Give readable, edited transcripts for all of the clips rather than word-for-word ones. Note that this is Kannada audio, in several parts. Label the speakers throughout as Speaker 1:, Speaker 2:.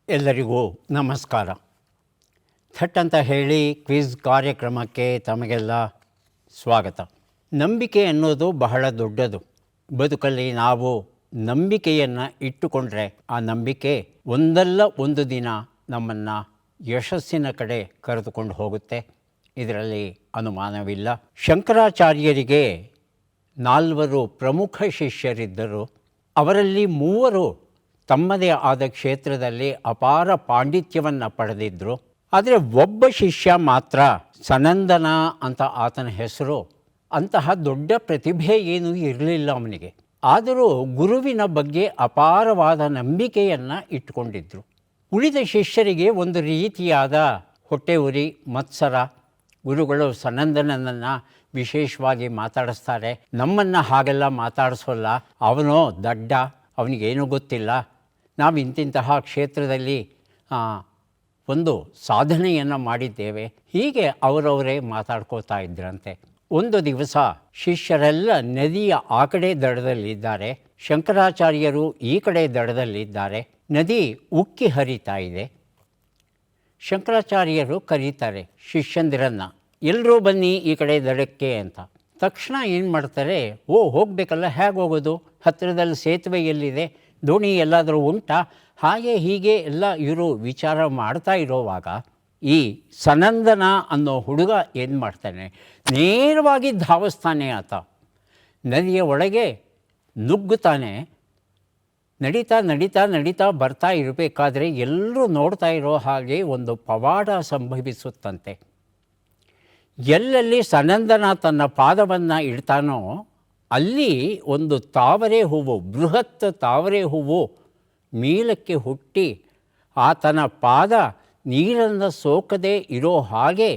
Speaker 1: ಎಲ್ಲರಿಗೂ ನಮಸ್ಕಾರ. ಥಟ್ ಅಂತ ಹೇಳಿ ಕ್ವಿಜ್ ಕಾರ್ಯಕ್ರಮಕ್ಕೆ ತಮಗೆಲ್ಲ ಸ್ವಾಗತ. ನಂಬಿಕೆ ಅನ್ನೋದು ಬಹಳ ದೊಡ್ಡದು. ಬದುಕಲ್ಲಿ ನಾವು ನಂಬಿಕೆಯನ್ನು ಇಟ್ಟುಕೊಂಡ್ರೆ ಆ ನಂಬಿಕೆ ಒಂದಲ್ಲ ಒಂದು ದಿನ ನಮ್ಮನ್ನು ಯಶಸ್ಸಿನ ಕಡೆ ಕರೆದುಕೊಂಡು ಹೋಗುತ್ತೆ. ಇದರಲ್ಲಿ ಅನುಮಾನವಿಲ್ಲ. ಶಂಕರಾಚಾರ್ಯರಿಗೆ 4 ಪ್ರಮುಖ ಶಿಷ್ಯರಿದ್ದರು. ಅವರಲ್ಲಿ 3 ತಮ್ಮದೇ ಆದ ಕ್ಷೇತ್ರದಲ್ಲಿ ಅಪಾರ ಪಾಂಡಿತ್ಯವನ್ನು ಪಡೆದಿದ್ದರು. ಆದರೆ ಒಬ್ಬ ಶಿಷ್ಯ ಮಾತ್ರ ಸನಂದನ ಅಂತ ಆತನ ಹೆಸರು. ಅಂತಹ ದೊಡ್ಡ ಪ್ರತಿಭೆ ಏನೂ ಇರಲಿಲ್ಲ ಅವನಿಗೆ. ಆದರೂ ಗುರುವಿನ ಬಗ್ಗೆ ಅಪಾರವಾದ ನಂಬಿಕೆಯನ್ನು ಇಟ್ಟುಕೊಂಡಿದ್ದರು. ಉಳಿದ ಶಿಷ್ಯರಿಗೆ ಒಂದು ರೀತಿಯಾದ ಹೊಟ್ಟೆ ಉರಿ, ಮತ್ಸರ. ಗುರುಗಳು ಸನಂದನನ್ನು ವಿಶೇಷವಾಗಿ ಮಾತಾಡಿಸ್ತಾರೆ. ನಮ್ಮನ್ನು ಹಾಗೆಲ್ಲ ಮಾತಾಡಿಸೋಲ್ಲ, ಅವನೋ ದಡ್ಡ, ಅವನಿಗೇನೂ ಗೊತ್ತಿಲ್ಲ, ನಾವು ಇಂತಿಂತಹ ಕ್ಷೇತ್ರದಲ್ಲಿ ಒಂದು ಸಾಧನೆಯನ್ನು ಮಾಡಿದ್ದೇವೆ. ಹೀಗೆ ಅವರವರೇ ಮಾತಾಡ್ಕೋತಾ ಇದ್ರಂತೆ. ಒಂದು ದಿವಸ ಶಿಷ್ಯರೆಲ್ಲ ನದಿಯ ಆ ಕಡೆ ದಡದಲ್ಲಿದ್ದಾರೆ, ಶಂಕರಾಚಾರ್ಯರು ಈ ಕಡೆ ದಡದಲ್ಲಿದ್ದಾರೆ. ನದಿ ಉಕ್ಕಿ ಹರಿತಾ ಇದೆ. ಶಂಕರಾಚಾರ್ಯರು ಕರೀತಾರೆ ಶಿಷ್ಯಂದಿರನ್ನು, ಎಲ್ಲರೂ ಬನ್ನಿ ಈ ಕಡೆ ದಡಕ್ಕೆ ಅಂತ. ತಕ್ಷಣ ಏನು ಮಾಡ್ತಾರೆ, ಹೋಗಬೇಕಲ್ಲ, ಹೇಗೆ ಹೋಗೋದು, ಹತ್ತಿರದಲ್ಲಿ ಸೇತುವೆ ಎಲ್ಲಿದೆ, ದೋಣಿ ಎಲ್ಲಾದರೂ ಉಂಟಾ, ಹಾಗೆ ಹೀಗೆ ಎಲ್ಲ ಇವರು ವಿಚಾರ ಮಾಡ್ತಾ ಇರೋವಾಗ ಈ ಸನಂದನ ಅನ್ನೋ ಹುಡುಗ ಏನು ಮಾಡ್ತಾನೆ, ನೇರವಾಗಿ ಧಾವಿಸ್ತಾನೆ. ಆತ ನದಿಯ ಒಳಗೆ ನುಗ್ಗುತ್ತಾನೆ. ನಡೀತಾ ನಡೀತಾ ನಡೀತಾ ಬರ್ತಾ ಇರಬೇಕಾದ್ರೆ ಎಲ್ಲರೂ ನೋಡ್ತಾ ಇರೋ ಹಾಗೆ ಒಂದು ಪವಾಡ ಸಂಭವಿಸುತ್ತಂತೆ. ಎಲ್ಲೆಲ್ಲಿ ಸನಂದನ ತನ್ನ ಪಾದವನ್ನು ಇಡ್ತಾನೋ ಅಲ್ಲಿ ಒಂದು ತಾವರೆ ಹೂವು, ಬೃಹತ್ ತಾವರೆ ಹೂವು ಮೇಲಕ್ಕೆ ಹುಟ್ಟಿ ಆತನ ಪಾದ ನೀರನ್ನು ಸೋಕದೆ ಇರೋ ಹಾಗೆ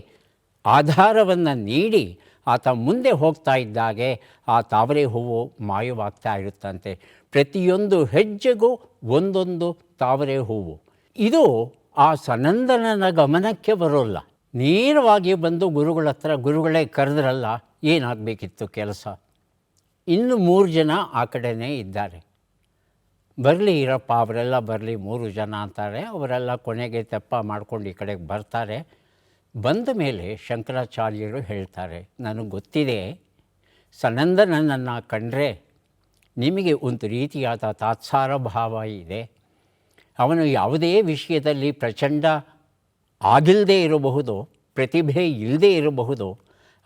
Speaker 1: ಆಧಾರವನ್ನು ನೀಡಿ ಆತ ಮುಂದೆ ಹೋಗ್ತಾ ಇದ್ದಾಗೆ ಆ ತಾವರೆ ಹೂವು ಮಾಯವಾಗ್ತಾ ಇರುತ್ತಂತೆ. ಪ್ರತಿಯೊಂದು ಹೆಜ್ಜೆಗೂ ಒಂದೊಂದು ತಾವರೆ ಹೂವು. ಇದು ಆ ಸನಂದನನ ಗಮನಕ್ಕೆ ಬರೋಲ್ಲ. ನೇರವಾಗಿ ಬಂದು ಗುರುಗಳ ಹತ್ರ, ಗುರುಗಳೇ ಕರೆದ್ರಲ್ಲ, ಏನಾಗಬೇಕಿತ್ತು ಕೆಲಸ, ಇನ್ನು 3 ಜನ ಆ ಕಡೆಯೇ ಇದ್ದಾರೆ, ಬರಲಿ ಇರಪ್ಪ, ಅವರೆಲ್ಲ ಬರಲಿ, 3 ಜನ ಅಂತಾರೆ. ಅವರೆಲ್ಲ ಕೊನೆಗೆ ತೆಪ್ಪ ಮಾಡ್ಕೊಂಡು ಈ ಕಡೆಗೆ ಬರ್ತಾರೆ. ಬಂದ ಮೇಲೆ ಶಂಕರಾಚಾರ್ಯರು ಹೇಳ್ತಾರೆ, ನನಗೆ ಗೊತ್ತಿದೆ, ಸನಂದನನ್ನು ಕಂಡ್ರೆ ನಿಮಗೆ ಒಂದು ರೀತಿಯಾದ ತಾತ್ಸಾರ ಭಾವ ಇದೆ. ಅವನು ಯಾವುದೇ ವಿಷಯದಲ್ಲಿ ಪ್ರಚಂಡ ಆಗಿಲ್ಲದೆ ಇರಬಹುದು, ಪ್ರತಿಭೆ ಇಲ್ಲದೇ ಇರಬಹುದು,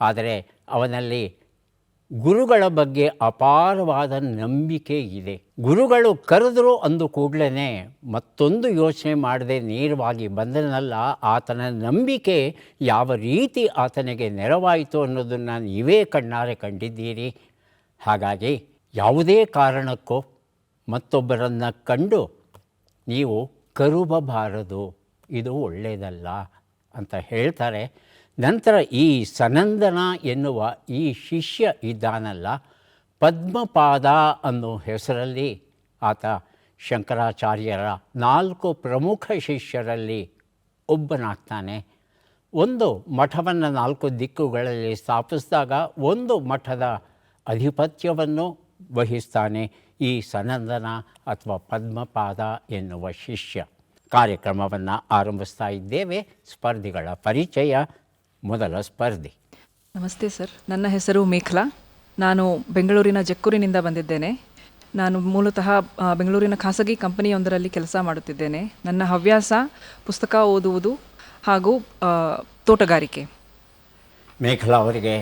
Speaker 1: ಆದರೆ ಅವನಲ್ಲಿ ಗುರುಗಳ ಬಗ್ಗೆ ಅಪಾರವಾದ ನಂಬಿಕೆ ಇದೆ. ಗುರುಗಳು ಕರೆದ್ರು ಅಂದು ಕೂಡಲೇ ಮತ್ತೊಂದು ಯೋಚನೆ ಮಾಡದೆ ನೇರವಾಗಿ ಬಂದನಲ್ಲ. ಆತನ ನಂಬಿಕೆ ಯಾವ ರೀತಿ ಆತನಿಗೆ ನೆರವಾಯಿತು ಅನ್ನೋದನ್ನು ನೀವೇ ಕಣ್ಣಾರೆ ಕಂಡಿದ್ದೀರಿ. ಹಾಗಾಗಿ ಯಾವುದೇ ಕಾರಣಕ್ಕೂ ಮತ್ತೊಬ್ಬರನ್ನು ಕಂಡು ನೀವು ಕರುಬಬಾರದು, ಇದು ಒಳ್ಳೆಯದಲ್ಲ ಅಂತ ಹೇಳ್ತಾರೆ. ನಂತರ ಈ ಸನಂದನ ಎನ್ನುವ ಈ ಶಿಷ್ಯ ಇದ್ದಾನಲ್ಲ, ಪದ್ಮಪಾದ ಅನ್ನೋ ಹೆಸರಲ್ಲಿ ಆತ ಶಂಕರಾಚಾರ್ಯರ 4 ಪ್ರಮುಖ ಶಿಷ್ಯರಲ್ಲಿ ಒಬ್ಬನಾಗ್ತಾನೆ. ಒಂದು ಮಠವನ್ನು 4 ದಿಕ್ಕುಗಳಲ್ಲಿ ಸ್ಥಾಪಿಸಿದಾಗ ಒಂದು ಮಠದ ಅಧಿಪತ್ಯವನ್ನು ವಹಿಸ್ತಾನೆ ಈ ಸನಂದನ ಅಥವಾ ಪದ್ಮಪಾದ ಎನ್ನುವ ಶಿಷ್ಯ. ಕಾರ್ಯಕ್ರಮವನ್ನು ಆರಂಭಿಸ್ತಾ ಇದ್ದೇವೆ. ಸ್ಪರ್ಧಿಗಳ ಪರಿಚಯ. ಮೊದಲ ಸ್ಪರ್ಧಿ.
Speaker 2: ನಮಸ್ತೆ ಸರ್, ನನ್ನ ಹೆಸರು ಮೇಖಲಾ. ನಾನು ಬೆಂಗಳೂರಿನ ಜಕ್ಕೂರಿನಿಂದ ಬಂದಿದ್ದೇನೆ. ನಾನು ಮೂಲತಃ ಬೆಂಗಳೂರಿನ ಖಾಸಗಿ ಕಂಪನಿಯೊಂದರಲ್ಲಿ ಕೆಲಸ ಮಾಡುತ್ತಿದ್ದೇನೆ. ನನ್ನ ಹವ್ಯಾಸ ಪುಸ್ತಕ ಓದುವುದು ಹಾಗೂ ತೋಟಗಾರಿಕೆ.
Speaker 1: ಮೇಖಲಾ ಅವರಿಗೆ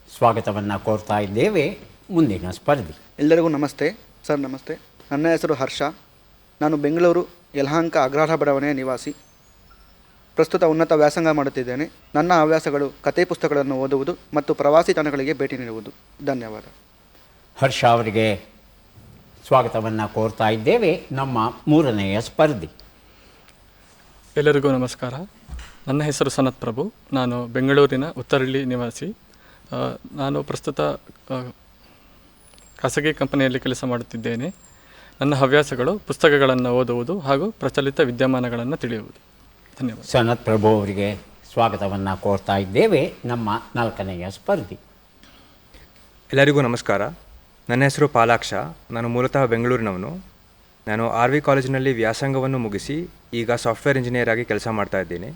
Speaker 1: ಸ್ವಾಗತವನ್ನು ಕೋರ್ತಾ ಇದ್ದೇವೆ. ಮುಂದಿನ ಸ್ಪರ್ಧಿ.
Speaker 3: ಎಲ್ಲರಿಗೂ ನಮಸ್ತೆ ಸರ್. ನಮಸ್ತೆ, ನನ್ನ ಹೆಸರು ಹರ್ಷ. ನಾನು ಬೆಂಗಳೂರು ಯಲಹಂಕ ಅಗ್ರಹಾರ ಬಡಾವಣೆಯ ನಿವಾಸಿ. ಪ್ರಸ್ತುತ ಉನ್ನತ ವ್ಯಾಸಂಗ ಮಾಡುತ್ತಿದ್ದೇನೆ. ನನ್ನ ಹವ್ಯಾಸಗಳು ಕಥೆ ಪುಸ್ತಕಗಳನ್ನು ಓದುವುದು ಮತ್ತು ಪ್ರವಾಸಿ ತಾಣಗಳಿಗೆ ಭೇಟಿ ನೀಡುವುದು. ಧನ್ಯವಾದ.
Speaker 1: ಹರ್ಷ ಅವರಿಗೆ ಸ್ವಾಗತವನ್ನು ಕೋರ್ತಾ ಇದ್ದೇವೆ. ನಮ್ಮ 3ನೆಯ ಸ್ಪರ್ಧಿ.
Speaker 4: ಎಲ್ಲರಿಗೂ ನಮಸ್ಕಾರ. ನನ್ನ ಹೆಸರು ಸನತ್ ಪ್ರಭು. ನಾನು ಬೆಂಗಳೂರಿನ ಉತ್ತರಹಳ್ಳಿ ನಿವಾಸಿ. ನಾನು ಪ್ರಸ್ತುತ ಖಾಸಗಿ ಕಂಪನಿಯಲ್ಲಿ ಕೆಲಸ ಮಾಡುತ್ತಿದ್ದೇನೆ. ನನ್ನ ಹವ್ಯಾಸಗಳು ಪುಸ್ತಕಗಳನ್ನು ಓದುವುದು ಹಾಗೂ ಪ್ರಚಲಿತ ವಿದ್ಯಮಾನಗಳನ್ನು ತಿಳಿಯುವುದು. ಧನ್ಯವಾದ.
Speaker 1: ಸನತ್ ಪ್ರಭು ಅವರಿಗೆ ಸ್ವಾಗತವನ್ನು ಕೋರ್ತಾ ಇದ್ದೇವೆ. ನಮ್ಮ 4ನೆಯ ಸ್ಪರ್ಧಿ.
Speaker 5: ಎಲ್ಲರಿಗೂ ನಮಸ್ಕಾರ. ನನ್ನ ಹೆಸರು ಪಾಲಾಕ್ಷ. ನಾನು ಮೂಲತಃ ಬೆಂಗಳೂರಿನವನು. ನಾನು ಆರ್ ವಿ ಕಾಲೇಜಿನಲ್ಲಿ ವ್ಯಾಸಂಗವನ್ನು ಮುಗಿಸಿ ಈಗ ಸಾಫ್ಟ್ವೇರ್ ಇಂಜಿನಿಯರ್ ಆಗಿ ಕೆಲಸ ಮಾಡ್ತಾ ಇದ್ದೀನಿ.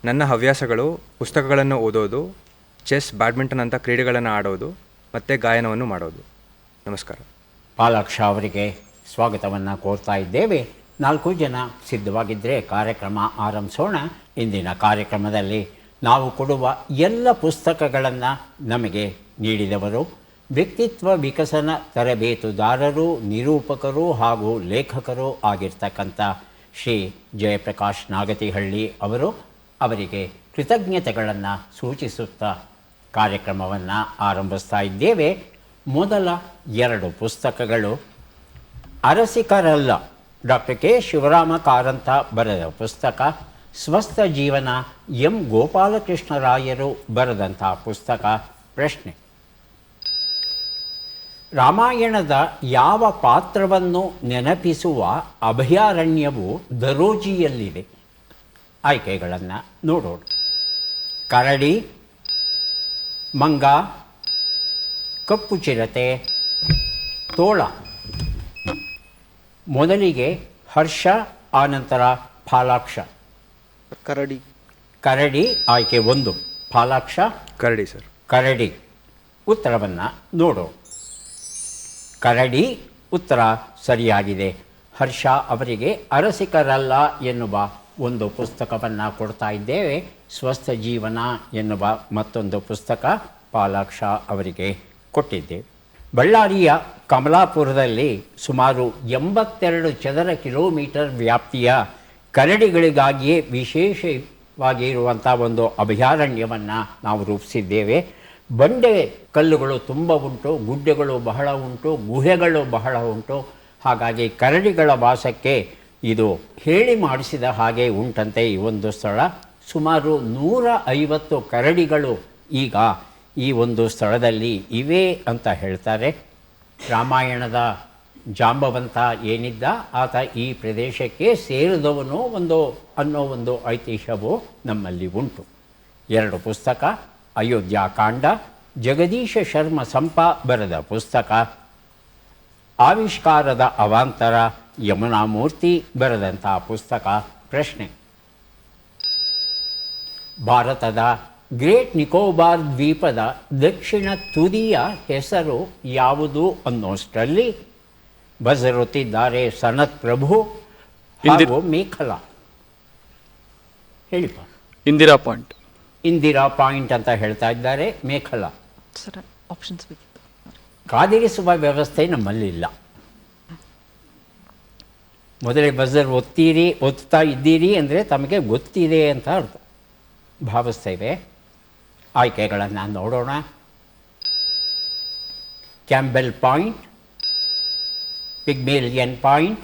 Speaker 5: ನನ್ನ ಹವ್ಯಾಸಗಳು ಪುಸ್ತಕಗಳನ್ನು ಓದೋದು, ಚೆಸ್, ಬ್ಯಾಡ್ಮಿಂಟನ್ ಅಂತ ಕ್ರೀಡೆಗಳನ್ನು ಆಡೋದು ಮತ್ತು ಗಾಯನವನ್ನು ಮಾಡೋದು. ನಮಸ್ಕಾರ.
Speaker 1: ಪಾಲಾಕ್ಷ ಅವರಿಗೆ ಸ್ವಾಗತವನ್ನು ಕೋರ್ತಾ ಇದ್ದೇವೆ. 4 ಜನ ಸಿದ್ಧವಾಗಿದ್ದರೆ ಕಾರ್ಯಕ್ರಮ ಆರಂಭಿಸೋಣ. ಇಂದಿನ ಕಾರ್ಯಕ್ರಮದಲ್ಲಿ ನಾವು ಕೊಡುವ ಎಲ್ಲ ಪುಸ್ತಕಗಳನ್ನು ನಮಗೆ ನೀಡಿದವರು ವ್ಯಕ್ತಿತ್ವ ವಿಕಸನ ತರಬೇತುದಾರರು, ನಿರೂಪಕರು ಹಾಗೂ ಲೇಖಕರು ಆಗಿರ್ತಕ್ಕಂಥ ಶ್ರೀ ಜಯಪ್ರಕಾಶ್ ನಾಗತಿಹಳ್ಳಿ ಅವರು. ಅವರಿಗೆ ಕೃತಜ್ಞತೆಗಳನ್ನು ಸೂಚಿಸುತ್ತಾ ಕಾರ್ಯಕ್ರಮವನ್ನು ಆರಂಭಿಸ್ತಾ ಇದ್ದೇವೆ. ಮೊದಲ 2 ಪುಸ್ತಕಗಳು ಅರಸಿಕರಲ್ಲ, ಡಾಕ್ಟರ್ ಕೆ ಶಿವರಾಮ ಕಾರಂತ ಬರೆದ ಪುಸ್ತಕ. ಸ್ವಸ್ಥ ಜೀವನ, ಎಂ ಗೋಪಾಲಕೃಷ್ಣರಾಯರು ಬರೆದಂಥ ಪುಸ್ತಕ. ಪ್ರಶ್ನೆ: ರಾಮಾಯಣದ ಯಾವ ಪಾತ್ರವನ್ನು ನೆನಪಿಸುವ ಅಭಯಾರಣ್ಯವು ದರೋಜಿಯಲ್ಲಿದೆ? ಆಯ್ಕೆಗಳನ್ನು ನೋಡೋಣ. ಕರಡಿ, ಮಂಗ, ಕಪ್ಪು ಚಿರತೆ, ತೋಳ. ಮೊದಲಿಗೆ ಹರ್ಷ, ಆನಂತರ ಫಾಲಾಕ್ಷ.
Speaker 3: ಕರಡಿ.
Speaker 1: ಕರಡಿ ಆಯ್ಕೆ 1. ಫಾಲಾಕ್ಷ?
Speaker 5: ಕರಡಿ ಸರ್.
Speaker 1: ಕರಡಿ. ಉತ್ತರವನ್ನು ನೋಡು. ಕರಡಿ ಉತ್ತರ ಸರಿಯಾಗಿದೆ. ಹರ್ಷ ಅವರಿಗೆ ಅರಸಿಕರಲ್ಲ ಎನ್ನುವ ಒಂದು ಪುಸ್ತಕವನ್ನು ಕೊಡ್ತಾ ಇದ್ದೇವೆ. ಸ್ವಸ್ಥ ಜೀವನ ಎನ್ನುವ ಮತ್ತೊಂದು ಪುಸ್ತಕ ಫಾಲಾಕ್ಷ ಅವರಿಗೆ ಕೊಟ್ಟಿದ್ದೇವೆ. ಬಳ್ಳಾರಿಯ ಕಮಲಾಪುರದಲ್ಲಿ ಸುಮಾರು 82 ಚದರ ಕಿಲೋಮೀಟರ್ ವ್ಯಾಪ್ತಿಯ ಕರಡಿಗಳಿಗಾಗಿಯೇ ವಿಶೇಷವಾಗಿರುವಂಥ ಒಂದು ಅಭಯಾರಣ್ಯವನ್ನು ನಾವು ರೂಪಿಸಿದ್ದೇವೆ. ಬಂಡೆ ಕಲ್ಲುಗಳು ತುಂಬ ಉಂಟು, ಗುಡ್ಡೆಗಳು ಬಹಳ ಉಂಟು, ಗುಹೆಗಳು ಬಹಳ ಉಂಟು. ಹಾಗಾಗಿ ಕರಡಿಗಳ ವಾಸಕ್ಕೆ ಇದು ಹೇಳಿ ಮಾಡಿಸಿದ ಹಾಗೆ ಉಂಟಂತೆ ಈ ಒಂದು ಸ್ಥಳ. ಸುಮಾರು 150 ಕರಡಿಗಳು ಈಗ ಈ ಒಂದು ಸ್ಥಳದಲ್ಲಿ ಇವೆ ಅಂತ ಹೇಳ್ತಾರೆ. ರಾಮಾಯಣದ ಜಾಂಬವಂತ ಏನಿದ್ದ ಆತ ಈ ಪ್ರದೇಶಕ್ಕೆ ಸೇರಿದವನು ಅನ್ನೋ ಒಂದು ಐತಿಹ್ಯವು ನಮ್ಮಲ್ಲಿ ಉಂಟು. 2 ಪುಸ್ತಕ. ಅಯೋಧ್ಯಾಕಾಂಡ, ಜಗದೀಶ ಶರ್ಮ ಸಂಪ ಬರೆದ ಪುಸ್ತಕ. ಆವಿಷ್ಕಾರದ ಅವಾಂತರ, ಯಮುನಾ ಮೂರ್ತಿ ಬರೆದಂಥ ಪುಸ್ತಕ. ಪ್ರಶ್ನೆ: ಭಾರತದ ಗ್ರೇಟ್ ನಿಕೋಬಾರ್ ದ್ವೀಪದ ದಕ್ಷಿಣ ತುದಿಯ ಹೆಸರು ಯಾವುದು ಅನ್ನೋಷ್ಟರಲ್ಲಿ ಬಸರುತ್ತಿದ್ದಾರೆ ಸನತ್ ಪ್ರಭು ಹಾಗೂ ಮೇಖಲಾ. ಹೇಳಿಪ್ಪ.
Speaker 4: ಇಂದಿರಾ ಪಾಯಿಂಟ್.
Speaker 1: ಇಂದಿರಾ ಪಾಯಿಂಟ್ ಅಂತ ಹೇಳ್ತಾ ಇದ್ದಾರೆ. ಮೇಖಲಾ
Speaker 2: ಸರ್, ಆಪ್ಷನ್ಸ್ ಬೇಕಿತ್ತು.
Speaker 1: ಕಾದಿರಿಸುವ ವ್ಯವಸ್ಥೆ ನಮ್ಮಲ್ಲಿಲ್ಲ. ಮೊದಲೇ ಬಜರ್ ಒತ್ತಾ ಇದ್ದೀರಿ ಅಂದರೆ ತಮಗೆ ಗೊತ್ತಿದೆ ಅಂತ ಅರ್ಥ ಭಾವಿಸ್ತೇವೆ. ಆಯ್ಕೆಗಳನ್ನು ನೋಡೋಣ. Campbell Point, Pygmalion Point,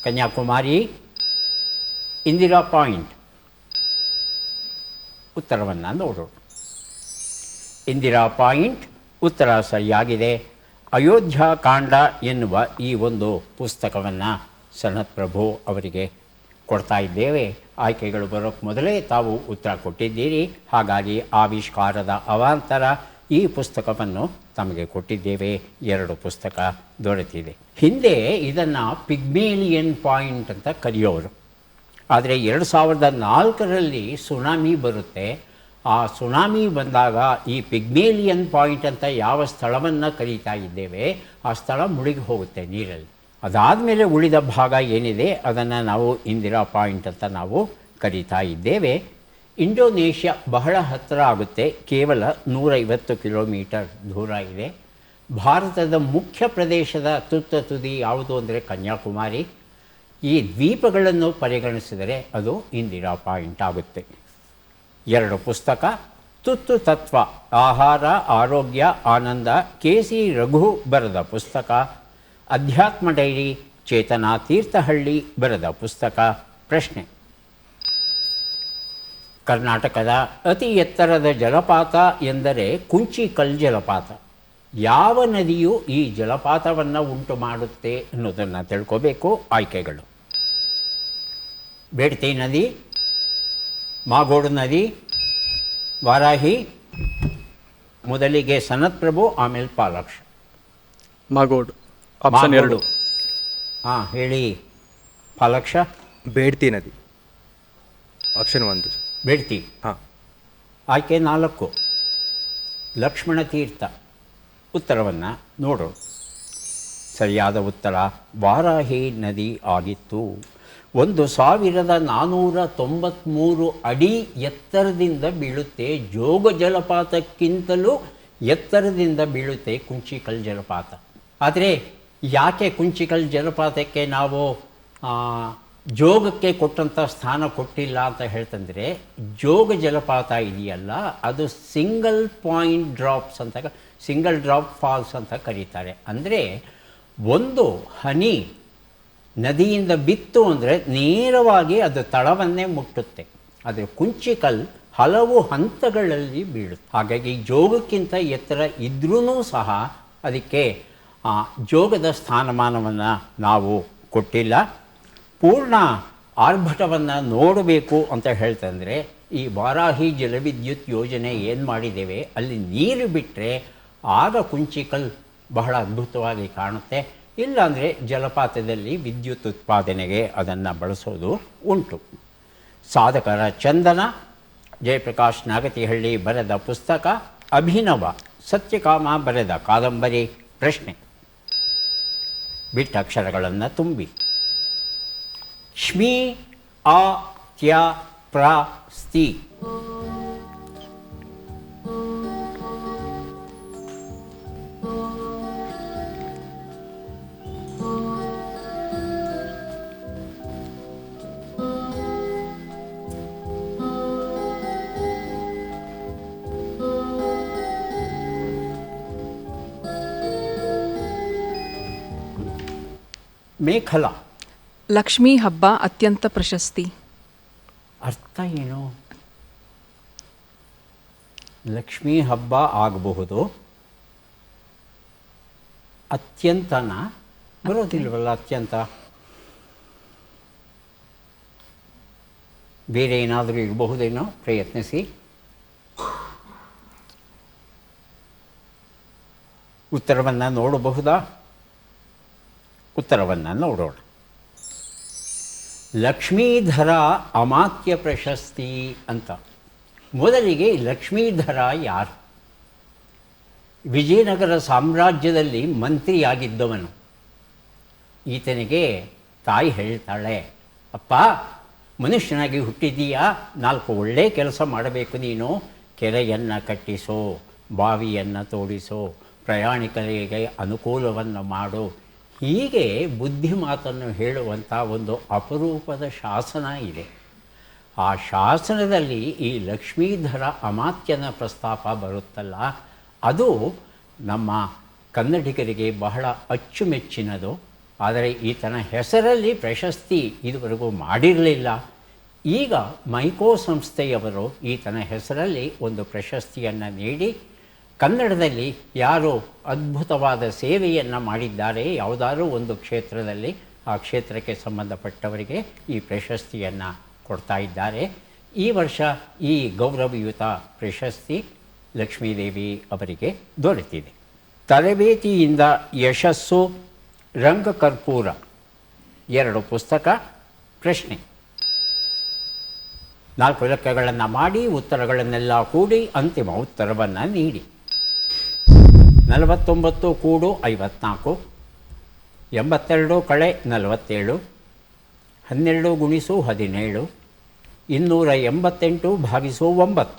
Speaker 1: Kanyakumari, Indira Point. ಉತ್ತರವನ್ನು ನೋಡೋಣ. ಇಂದಿರಾ ಪಾಯಿಂಟ್ ಉತ್ತರ ಸರಿಯಾಗಿದೆ. ಅಯೋಧ್ಯಾಕಾಂಡ ಎನ್ನುವ ಈ ಒಂದು ಪುಸ್ತಕವನ್ನು ಸನತ್ ಪ್ರಭು ಅವರಿಗೆ ಕೊಡ್ತಾ ಇದ್ದೇವೆ. ಆಯ್ಕೆಗಳು ಬರೋಕ್ಕೆ ಮೊದಲೇ ತಾವು ಉತ್ತರ ಕೊಟ್ಟಿದ್ದೀರಿ. ಹಾಗಾಗಿ ಆವಿಷ್ಕಾರದ ಅವಾಂತರ ಈ ಪುಸ್ತಕವನ್ನು ತಮಗೆ ಕೊಟ್ಟಿದ್ದೇವೆ. 2 ಪುಸ್ತಕ ದೊರೆತಿದೆ. ಹಿಂದೆ ಇದನ್ನು ಪಿಗ್ಮೇಲಿಯನ್ ಪಾಯಿಂಟ್ ಅಂತ ಕರೆಯೋರು. ಆದರೆ 2004ರಲ್ಲಿ ಸುನಾಮಿ ಬರುತ್ತೆ. ಆ ಸುನಾಮಿ ಬಂದಾಗ ಈ ಪಿಗ್ಮೇಲಿಯನ್ ಪಾಯಿಂಟ್ ಅಂತ ಯಾವ ಸ್ಥಳವನ್ನು ಕರೀತಾ ಇದ್ದೇವೆ ಆ ಸ್ಥಳ ಮುಳುಗಿ ಹೋಗುತ್ತೆ ನೀರಲ್ಲಿ. ಅದಾದಮೇಲೆ ಉಳಿದ ಭಾಗ ಏನಿದೆ ಅದನ್ನು ನಾವು ಇಂದಿರಾ ಪಾಯಿಂಟ್ ಅಂತ ನಾವು ಕರೀತಾ ಇದ್ದೇವೆ. ಇಂಡೋನೇಷ್ಯಾ ಬಹಳ ಹತ್ತಿರ ಆಗುತ್ತೆ, ಕೇವಲ 150 ಕಿಲೋಮೀಟರ್ ದೂರ ಇದೆ. ಭಾರತದ ಮುಖ್ಯ ಪ್ರದೇಶದ ತುದಿ ಯಾವುದು ಅಂದರೆ ಕನ್ಯಾಕುಮಾರಿ. ಈ ದ್ವೀಪಗಳನ್ನು ಪರಿಗಣಿಸಿದರೆ ಅದು ಇಂದಿರಾ ಪಾಯಿಂಟ್ ಆಗುತ್ತೆ. 2 ಪುಸ್ತಕ. ತುತ್ತು ತತ್ವ, ಆಹಾರ, ಆರೋಗ್ಯ, ಆನಂದ, ಕೆ.ಸಿ. ರಘು ಬರೆದ ಪುಸ್ತಕ. ಅಧ್ಯಾತ್ಮ ಡೈರಿ, ಚೇತನಾ ತೀರ್ಥಹಳ್ಳಿ ಬರೆದ ಪುಸ್ತಕ. ಪ್ರಶ್ನೆ: ಕರ್ನಾಟಕದ ಅತಿ ಎತ್ತರದ ಜಲಪಾತ ಎಂದರೆ ಕುಂಚಿಕಲ್ ಜಲಪಾತ. ಯಾವ ನದಿಯು ಈ ಜಲಪಾತವನ್ನು ಉಂಟು ಮಾಡುತ್ತೆ ಅನ್ನೋದನ್ನು ತಿಳ್ಕೋಬೇಕು. ಆಯ್ಕೆಗಳು: ಬೇಡ್ತಿ ನದಿ, ಮಾಗೋಡು ನದಿ, ವಾರಾಹಿ. ಮೊದಲಿಗೆ ಸನತ್ ಪ್ರಭು, ಆಮೇಲೆ ಪಾಲಾಕ್ಷ.
Speaker 4: ಮಾಗೋಡು. ಆಪ್ಷನ್ 2.
Speaker 1: ಹಾಂ ಹೇಳಿ ಫಾಲಕ್ಷ.
Speaker 5: ಬೇಡ್ತಿ ನದಿ. Option 1 sir.
Speaker 1: ಬೇಡ್ತಿ.
Speaker 5: ಹಾಂ.
Speaker 1: ಆಯ್ಕೆ 4 ಲಕ್ಷ್ಮಣ ತೀರ್ಥ. ಉತ್ತರವನ್ನು ನೋಡೋಣ. ಸರಿಯಾದ ಉತ್ತರ ವಾರಾಹಿ ನದಿ ಆಗಿತ್ತು. 1493 ಅಡಿ ಎತ್ತರದಿಂದ ಬೀಳುತ್ತೆ. ಜೋಗ ಜಲಪಾತಕ್ಕಿಂತಲೂ ಎತ್ತರದಿಂದ ಬೀಳುತ್ತೆ ಕುಂಚಿಕಲ್ ಜಲಪಾತ. ಆದರೆ ಯಾಕೆ ಕುಂಚಿಕಲ್ ಜಲಪಾತಕ್ಕೆ ನಾವು ಜೋಗಕ್ಕೆ ಕೊಟ್ಟಂಥ ಸ್ಥಾನ ಕೊಟ್ಟಿಲ್ಲ ಅಂತ ಹೇಳ್ತಂದರೆ, ಜೋಗ ಜಲಪಾತ ಇದೆಯಲ್ಲ ಅದು ಸಿಂಗಲ್ ಪಾಯಿಂಟ್ ಡ್ರಾಪ್ಸ್ ಅಂತ, ಸಿಂಗಲ್ ಡ್ರಾಪ್ ಫಾಲ್ಸ್ ಅಂತ ಕರೀತಾರೆ. ಅಂದರೆ ಒಂದು ಹನಿ ನದಿಯಿಂದ ಬಿತ್ತು ಅಂದರೆ ನೇರವಾಗಿ ಅದು ತಳವನ್ನೇ ಮುಟ್ಟುತ್ತೆ. ಆದರೆ ಕುಂಚಿಕಲ್ ಹಲವು ಹಂತಗಳಲ್ಲಿ ಬೀಳುತ್ತೆ. ಹಾಗಾಗಿ ಜೋಗಕ್ಕಿಂತ ಎತ್ತರ ಇದ್ರೂ ಸಹ ಅದಕ್ಕೆ ಜೋಗದ ಸ್ಥಾನಮಾನವನ್ನು ನಾವು ಕೊಟ್ಟಿಲ್ಲ. ಪೂರ್ಣ ಆರ್ಭಟವನ್ನು ನೋಡಬೇಕು ಅಂತ ಹೇಳ್ತಂದರೆ ಈ ವಾರಾಹಿ ಜಲವಿದ್ಯುತ್ ಯೋಜನೆ ಏನು ಮಾಡಿದ್ದೇವೆ ಅಲ್ಲಿ ನೀರು ಬಿಟ್ಟರೆ ಆಗ ಕುಂಚಿಕಲ್ ಬಹಳ ಅದ್ಭುತವಾಗಿ ಕಾಣುತ್ತೆ. ಇಲ್ಲಾಂದರೆ ಜಲಪಾತದಲ್ಲಿ ವಿದ್ಯುತ್ ಉತ್ಪಾದನೆಗೆ ಅದನ್ನು ಬಳಸೋದು ಉಂಟು. ಸಾಧಕರ ಚಂದನ, ಜಯಪ್ರಕಾಶ್ ನಾಗತಿಹಳ್ಳಿ ಬರೆದ ಪುಸ್ತಕ, ಅಭಿನವ ಸತ್ಯಕಾಮ ಬರೆದ ಕಾದಂಬರಿ. ಪ್ರಶ್ನೆ ಬಿಟ್ಟ ಅಕ್ಷರಗಳನ್ನು ತುಂಬಿ. ಶ್ಮಿ ಆ ತ್ಯ ಪ್ರ ಸ್ತಿ. ಮೇಖಲಾ.
Speaker 2: ಲಕ್ಷ್ಮೀ ಹಬ್ಬ ಅತ್ಯಂತ ಪ್ರಶಸ್ತಿ.
Speaker 1: ಅರ್ಥ ಏನು? ಲಕ್ಷ್ಮೀ ಹಬ್ಬ ಆಗಬಹುದು, ಅತ್ಯಂತನ ಬರೋದಿಲ್ವಲ್ಲ. ಅತ್ಯಂತ ಬೇರೆ ಏನಾದರೂ ಇರಬಹುದೇನೋ, ಪ್ರಯತ್ನಿಸಿ. ಉತ್ತರವನ್ನು ನೋಡಬಹುದಾ? ಉತ್ತರವನ್ನು ನೋಡೋಣ. ಲಕ್ಷ್ಮೀಧರ ಅಮಾತ್ಯ ಪ್ರಶಸ್ತಿ ಅಂತ. ಮೊದಲಿಗೆ ಲಕ್ಷ್ಮೀಧರ ಯಾರು? ವಿಜಯನಗರ ಸಾಮ್ರಾಜ್ಯದಲ್ಲಿ ಮಂತ್ರಿಯಾಗಿದ್ದವನು. ಈತನಿಗೆ ತಾಯಿ ಹೇಳ್ತಾಳೆ, ಅಪ್ಪ ಮನುಷ್ಯನಾಗಿ ಹುಟ್ಟಿದ್ದೀಯಾ, 4 ಒಳ್ಳೆಯ ಕೆಲಸ ಮಾಡಬೇಕು ನೀನು. ಕೆರೆಯನ್ನು ಕಟ್ಟಿಸೋ, ಬಾವಿಯನ್ನು ತೋಡಿಸೋ, ಪ್ರಯಾಣಿಕರಿಗೆ ಅನುಕೂಲವನ್ನು ಮಾಡು. ಹೀಗೆ ಬುದ್ಧಿ ಮಾತನ್ನು ಹೇಳುವಂಥ ಒಂದು ಅಪರೂಪದ ಶಾಸನ ಇದೆ. ಆ ಶಾಸನದಲ್ಲಿ ಈ ಲಕ್ಷ್ಮೀಧರ ಅಮಾತ್ಯನ ಪ್ರಸ್ತಾಪ ಬರುತ್ತಲ್ಲ, ಅದು ನಮ್ಮ ಕನ್ನಡಿಗರಿಗೆ ಬಹಳ ಅಚ್ಚುಮೆಚ್ಚಿನದು. ಆದರೆ ಈತನ ಹೆಸರಲ್ಲಿ ಪ್ರಶಸ್ತಿ ಇದುವರೆಗೂ ಮಾಡಿರಲಿಲ್ಲ. ಈಗ ಮೈಕೋ ಸಂಸ್ಥೆಯವರು ಈತನ ಹೆಸರಲ್ಲಿ ಒಂದು ಪ್ರಶಸ್ತಿಯನ್ನು ನೀಡಿ, ಕನ್ನಡದಲ್ಲಿ ಯಾರು ಅದ್ಭುತವಾದ ಸೇವೆಯನ್ನು ಮಾಡಿದ್ದಾರೆ ಯಾವುದಾದ್ರೂ ಒಂದು ಕ್ಷೇತ್ರದಲ್ಲಿ, ಆ ಕ್ಷೇತ್ರಕ್ಕೆ ಸಂಬಂಧಪಟ್ಟವರಿಗೆ ಈ ಪ್ರಶಸ್ತಿಯನ್ನು ಕೊಡ್ತಾ ಇದ್ದಾರೆ. ಈ ವರ್ಷ ಈ ಗೌರವಯುತ ಪ್ರಶಸ್ತಿ ಲಕ್ಷ್ಮೀದೇವಿ ಅವರಿಗೆ ದೊರೆತಿದೆ. ತರಬೇತಿಯಿಂದ ಯಶಸ್ಸು, ರಂಗಕರ್ಪೂರ 2 ಪುಸ್ತಕ. ಪ್ರಶ್ನೆ 4 ಲೆಕ್ಕಗಳನ್ನು ಮಾಡಿ ಉತ್ತರಗಳನ್ನೆಲ್ಲ ಕೂಡಿ ಅಂತಿಮ ಉತ್ತರವನ್ನು ನೀಡಿ. 49 ಕೂಡು 54, 82 ಕಳೆ 47, 12 ಗುಣಿಸು 17, 288 ಭಾಗಿಸು 9.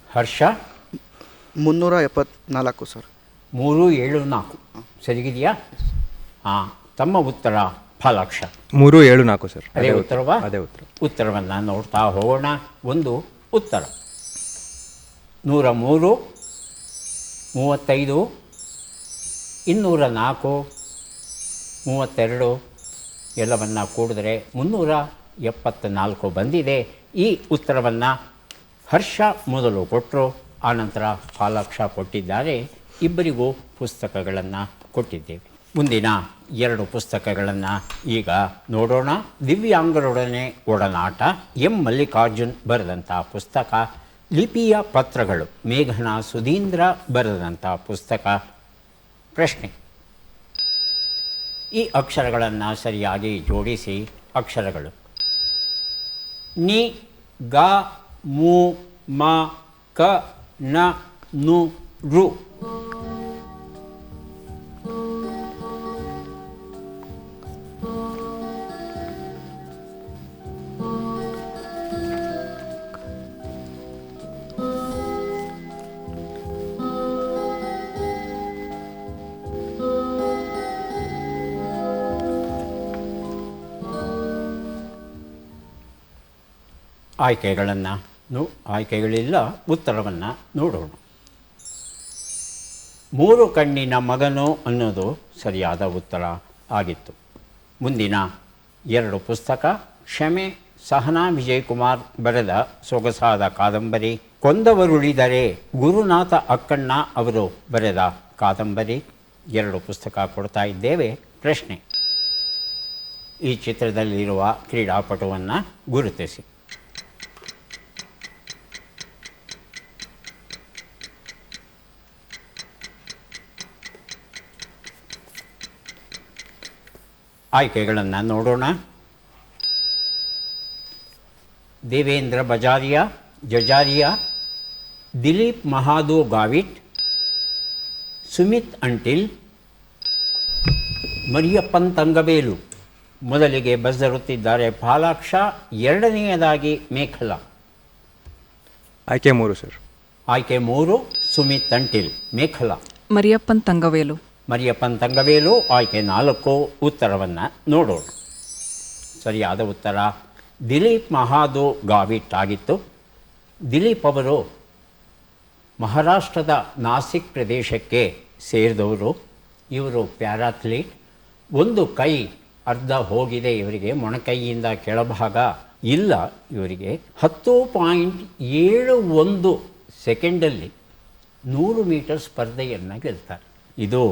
Speaker 1: ಹರ್ಷ
Speaker 3: 374 ಸರ್.
Speaker 1: 374 ಸರಿಗಿದೆಯಾ? ಹಾಂ, ತಮ್ಮ ಉತ್ತರ ಫಲಾಕ್ಷ.
Speaker 5: 374 ಸರ್.
Speaker 1: ಅದೇ ಉತ್ತರವಾ?
Speaker 5: ಅದೇ ಉತ್ತರ.
Speaker 1: ಉತ್ತರವನ್ನು ನೋಡ್ತಾ ಹೋಗೋಣ. ಒಂದು ಉತ್ತರ 103, 35, 204, 32 ಎಲ್ಲವನ್ನು ಕೂಡಿದ್ರೆ 374 ಬಂದಿದೆ. ಈ ಉತ್ತರವನ್ನು ಹರ್ಷ ಮೊದಲು ಕೊಟ್ಟರು, ಆನಂತರ ಫಾಲಾಕ್ಷ ಕೊಟ್ಟಿದ್ದಾರೆ. ಇಬ್ಬರಿಗೂ ಪುಸ್ತಕಗಳನ್ನು ಕೊಟ್ಟಿದ್ದೇವೆ. ಮುಂದಿನ 2 ಪುಸ್ತಕಗಳನ್ನು ಈಗ ನೋಡೋಣ. ದಿವ್ಯಾಂಗರೊಡನೆ ಒಡನಾಟ, ಎಂ ಮಲ್ಲಿಕಾರ್ಜುನ್ ಬರೆದಂಥ ಪುಸ್ತಕ. ಲಿಪಿಯ ಪತ್ರಗಳು, ಮೇಘನಾ ಸುಧೀಂದ್ರ ಬರೆದಂಥ ಪುಸ್ತಕ. ಪ್ರಶ್ನೆ: ಈ ಅಕ್ಷರಗಳನ್ನು ಸರಿಯಾಗಿ ಜೋಡಿಸಿ. ಅಕ್ಷರಗಳು: ನಿ, ಗ, ಮು, ಮ, ಕ, ನ, ನು, ರು. ಆಯ್ಕೆಗಳಿಲ್ಲ, ಉತ್ತರವನ್ನು ನೋಡೋಣ. 3 ಕಣ್ಣಿನ ಮಗನು ಅನ್ನೋದು ಸರಿಯಾದ ಉತ್ತರ ಆಗಿತ್ತು. ಮುಂದಿನ 2 ಪುಸ್ತಕ: ಕ್ಷಮೆ, ಸಹನಾ ವಿಜಯಕುಮಾರ್ ಬರೆದ ಸೊಗಸಾದ ಕಾದಂಬರಿ. ಕೊಂದವರುಳಿದರೆ, ಗುರುನಾಥ ಅಕ್ಕಣ್ಣ ಅವರು ಬರೆದ ಕಾದಂಬರಿ. 2 ಪುಸ್ತಕ ಕೊಡ್ತಾ ಇದ್ದೇವೆ. ಪ್ರಶ್ನೆ: ಈ ಚಿತ್ರದಲ್ಲಿರುವ ಕ್ರೀಡಾಪಟುವನ್ನು ಗುರುತಿಸಿ. ಆಯ್ಕೆಗಳನ್ನು ನೋಡೋಣ. ದೇವೇಂದ್ರ ಜಜಾರಿಯಾ, ದಿಲೀಪ್ ಮಹಾದು ಗಾವಿಟ್, ಸುಮಿತ್ ಅಂಟಿಲ್, ಮರಿಯಪ್ಪನ್ ತಂಗಬೇಲು. ಮೊದಲಿಗೆ ಬರೆದಿರುತ್ತಿದ್ದಾರೆ ಫಾಲಾಕ್ಷ, ಎರಡನೆಯದಾಗಿ ಮೇಖಲಾ.
Speaker 5: ಆಯ್ಕೆ 3 ಸರ್.
Speaker 1: ಆಯ್ಕೆ 3 ಸುಮಿತ್ ಅಂಟಿಲ್. ಮೇಖಲಾ
Speaker 2: ಮರಿಯಪ್ಪನ್ ತಂಗವೇಲು.
Speaker 1: ಮರಿಯಪ್ಪನ್ ತಂಗವೇಲು. ಆಯ್ಕೆ 4 ಉತ್ತರವನ್ನು ನೋಡೋಣ. ಸರಿಯಾದ ಉತ್ತರ ದಿಲೀಪ್ ಮಹಾದು ಗಾವಿಟ್ ಆಗಿತ್ತು. ದಿಲೀಪ್ ಅವರು ಮಹಾರಾಷ್ಟ್ರದ ನಾಸಿಕ್ ಪ್ರದೇಶಕ್ಕೆ ಸೇರಿದವರು. ಇವರು ಪ್ಯಾರಾಥ್ಲೀಟ್. ಒಂದು ಕೈ ಅರ್ಧ ಹೋಗಿದೆ ಇವರಿಗೆ, ಮೊಣಕೈಯಿಂದ ಕೆಳಭಾಗ ಇಲ್ಲ ಇವರಿಗೆ. 10.71 ಸೆಕೆಂಡಲ್ಲಿ 100 ಮೀಟರ್ ಸ್ಪರ್ಧೆಯನ್ನು ಗೆಲ್ತಾರೆ. ಇದು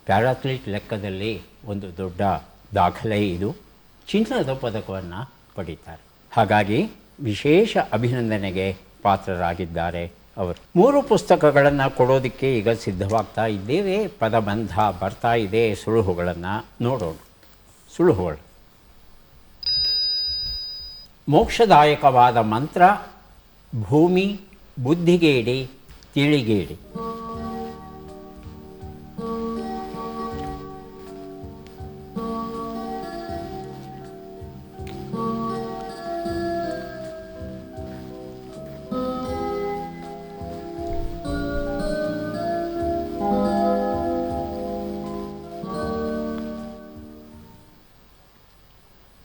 Speaker 1: ಪ್ಯಾರಾಥ್ಲೀಟ್ ಲೆಕ್ಕದಲ್ಲಿ ಒಂದು ದೊಡ್ಡ ದಾಖಲೆ. ಇದು ಚಿನ್ನದ ಪದಕವನ್ನು ಪಡೀತಾರೆ. ಹಾಗಾಗಿ ವಿಶೇಷ ಅಭಿನಂದನೆಗೆ ಪಾತ್ರರಾಗಿದ್ದಾರೆ ಅವರು. 3 ಪುಸ್ತಕಗಳನ್ನು ಕೊಡೋದಕ್ಕೆ ಈಗ ಸಿದ್ಧವಾಗ್ತಾ ಇದ್ದೇವೆ. ಪದಬಂಧ ಬರ್ತಾ ಇದೆ. ಸುಳುಹುಗಳನ್ನು ನೋಡೋಣ. ಸುಳುಹುಗಳು: ಮೋಕ್ಷದಾಯಕವಾದ ಮಂತ್ರ, ಭೂಮಿ, ಬುದ್ಧಿಗೇಡಿ, ತಿಳಿಗೇಡಿ.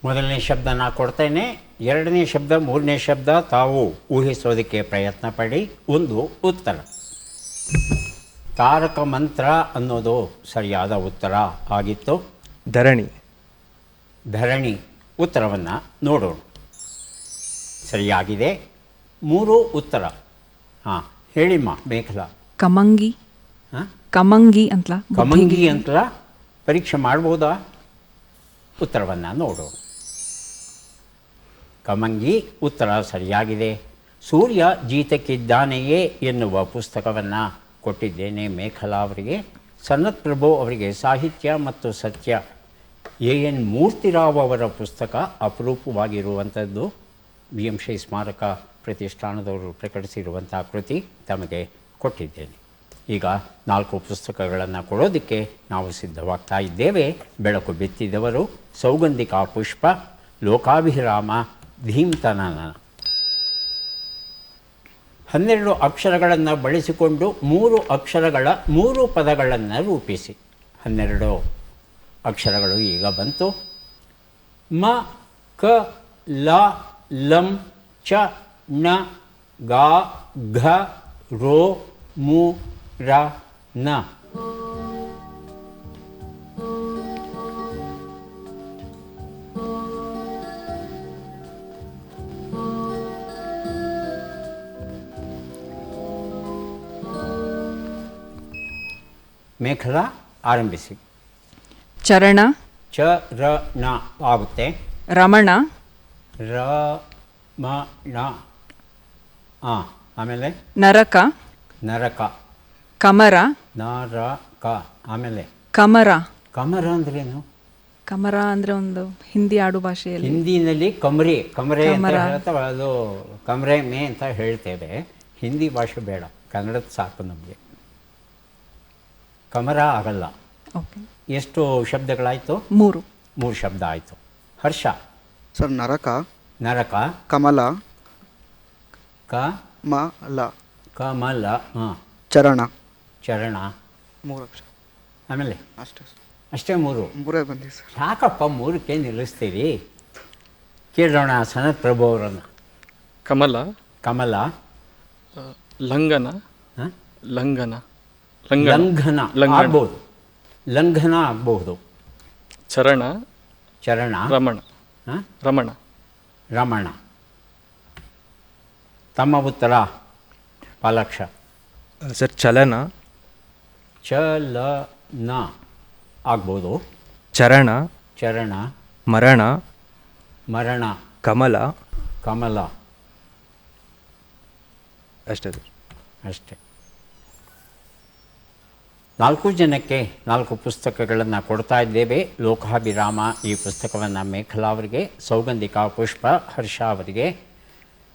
Speaker 1: ಮೊದಲನೇ ಶಬ್ದ ನಾ ಕೊಡ್ತೇನೆ. ಎರಡನೇ ಶಬ್ದ, ಮೂರನೇ ಶಬ್ದ ತಾವು ಊಹಿಸೋದಕ್ಕೆ ಪ್ರಯತ್ನ ಪಡಿ. ಒಂದು ಉತ್ತರ. ತಾರಕ ಮಂತ್ರ ಅನ್ನೋದು ಸರಿಯಾದ ಉತ್ತರ ಆಗಿತ್ತು. ಧರಣಿ ಉತ್ತರವನ್ನು ನೋಡೋಣ. ಸರಿಯಾಗಿದೆ. 3 ಉತ್ತರ. ಹಾಂ, ಹೇಳಿಮ್ಮ ಮೇಖಲಾ.
Speaker 2: ಕಮಂಗಿ.
Speaker 1: ಹಾಂ,
Speaker 2: ಕಮಂಗಿ ಅಂತಲಾ?
Speaker 1: ಕಮಂಗಿ ಅಂತಲಾ? ಪರೀಕ್ಷೆ ಮಾಡ್ಬೋದಾ? ಉತ್ತರವನ್ನು ನೋಡೋಣ. ಕಮಂಗಿ ಉತ್ತರ ಸರಿಯಾಗಿದೆ. ಸೂರ್ಯ ಜೀತಕ್ಕಿದ್ದಾನೆಯೇ ಎನ್ನುವ ಪುಸ್ತಕವನ್ನು ಕೊಟ್ಟಿದ್ದೇನೆ ಮೇಖಲಾ ಅವರಿಗೆ. ಸನತ್ ಪ್ರಭು ಅವರಿಗೆ ಸಾಹಿತ್ಯ ಮತ್ತು ಸತ್ಯ. ಎನ್ ಮೂರ್ತಿರಾವ್ ಅವರ ಪುಸ್ತಕ ಅಪರೂಪವಾಗಿರುವಂಥದ್ದು. BMC ಸ್ಮಾರಕ ಪ್ರತಿಷ್ಠಾನದವರು ಪ್ರಕಟಿಸಿರುವಂಥ ಕೃತಿ ತಮಗೆ ಕೊಟ್ಟಿದ್ದೇನೆ. ಈಗ 4 ಪುಸ್ತಕಗಳನ್ನು ಕೊಡೋದಕ್ಕೆ ನಾವು ಸಿದ್ಧವಾಗ್ತಾ ಇದ್ದೇವೆ. ಬೆಳಕು ಬಿತ್ತಿದವರು, ಸೌಗಂಧಿಕಾ ಪುಷ್ಪ, ಲೋಕಾಭಿರಾಮ, ಧೀಮ್ತನನ. 12 ಅಕ್ಷರಗಳನ್ನು ಬಳಸಿಕೊಂಡು 3 ಅಕ್ಷರಗಳ 3 ಪದಗಳನ್ನು ರೂಪಿಸಿ. 12 ಅಕ್ಷರಗಳು ಈಗ ಬಂತು. ಮ ಕ ಲ ಲಂ ಚ ಣ ಗ ಘ ರೋ ಮು ರ ನ. ಮೇಖಲಾ ಆರಂಭಿಸಿ.
Speaker 2: ಚರಣ,
Speaker 1: ಚ ರ ಣ ಆಗುತ್ತೆ.
Speaker 2: ರಮಣ,
Speaker 1: ರ ಮ ಣ ಆಮೇಲೆ
Speaker 2: ನರಕ,
Speaker 1: ನರಕ.
Speaker 2: ಕಮರ,
Speaker 1: ನರಕ ಆಮೇಲೆ
Speaker 2: ಕಮರ.
Speaker 1: ಕಮರ ಅಂದ್ರೇನು?
Speaker 2: ಕಮರ ಅಂದರೆ ಒಂದು ಹಿಂದಿ ಆಡು ಭಾಷೆಯಲ್ಲಿ.
Speaker 1: ಹಿಂದಿನಲ್ಲಿ ಕಮರೆ ಕಮರೆ ಅಂತ
Speaker 2: ಕಮರ.
Speaker 1: ಹೇಳ್ತಾವೆ, ಅದು ಕಮರೆ ಮೇ ಅಂತ ಹೇಳ್ತೇವೆ. ಹಿಂದಿ ಭಾಷೆ ಬೇಡ, ಕನ್ನಡದ ಸಾಕು ನಮಗೆ. ಕಮರ ಆಗಲ್ಲ.
Speaker 2: ಓಕೆ,
Speaker 1: ಎಷ್ಟು ಶಬ್ದಗಳಾಯಿತು?
Speaker 2: 3.
Speaker 1: 3 ಶಬ್ದ ಆಯಿತು. ಹರ್ಷ.
Speaker 3: ಸರ್ ನರಕ,
Speaker 1: ನರಕ,
Speaker 3: ಕಮಲ,
Speaker 1: ಕ
Speaker 3: ಮಲ,
Speaker 1: ಕಮಲ,
Speaker 3: ಚರಣ.
Speaker 1: ಚರಣ
Speaker 3: 3 ಅಕ್ಷರ
Speaker 1: ಆಮೇಲೆ
Speaker 3: ಅಷ್ಟೇ ಸರ್.
Speaker 1: ಅಷ್ಟೇ 3.
Speaker 3: 3 ಬಂದಿದೆ ಸರ್.
Speaker 1: ಯಾಕಪ್ಪ 3ಕ್ಕೆ ನಿಲ್ಲಿಸ್ತೀರಿ? ಕೇಳೋಣ ಸನತ್ ಪ್ರಭು ಅವರನ್ನು.
Speaker 4: ಕಮಲ,
Speaker 1: ಕಮಲ,
Speaker 4: ಲಂಘನ,
Speaker 1: ಹ?
Speaker 4: ಲಂಘನ,
Speaker 1: ಲಂಘನ ಆಗ್ಬೋದು, ಲಂಘನ ಆಗಬಹುದು.
Speaker 4: ಚರಣ,
Speaker 1: ಚರಣ,
Speaker 4: ರಮಣ,
Speaker 1: ಹ?
Speaker 4: ರಮಣ.
Speaker 1: ರಮಣ. ತಮ್ಮ ಉತ್ತರ ಪಾಲಾಕ್ಷ.
Speaker 5: ಸರ್ ಚಲನ,
Speaker 1: ಚಲನ ಆಗ್ಬೋದು.
Speaker 5: ಚರಣ,
Speaker 1: ಚರಣ,
Speaker 5: ಮರಣ,
Speaker 1: ಮರಣ,
Speaker 5: ಕಮಲ,
Speaker 1: ಕಮಲ
Speaker 5: ಅಷ್ಟೇ ಸರ್.
Speaker 1: ಅಷ್ಟೆ. 4 ಜನಕ್ಕೆ 4 ಪುಸ್ತಕಗಳನ್ನು ಕೊಡ್ತಾ ಇದ್ದೇವೆ. ಲೋಕಾಭಿರಾಮ ಈ ಪುಸ್ತಕವನ್ನು ಮೇಖಲಾ ಅವರಿಗೆ, ಸೌಗಂಧಿಕಾ ಪುಷ್ಪ ಹರ್ಷ ಅವರಿಗೆ,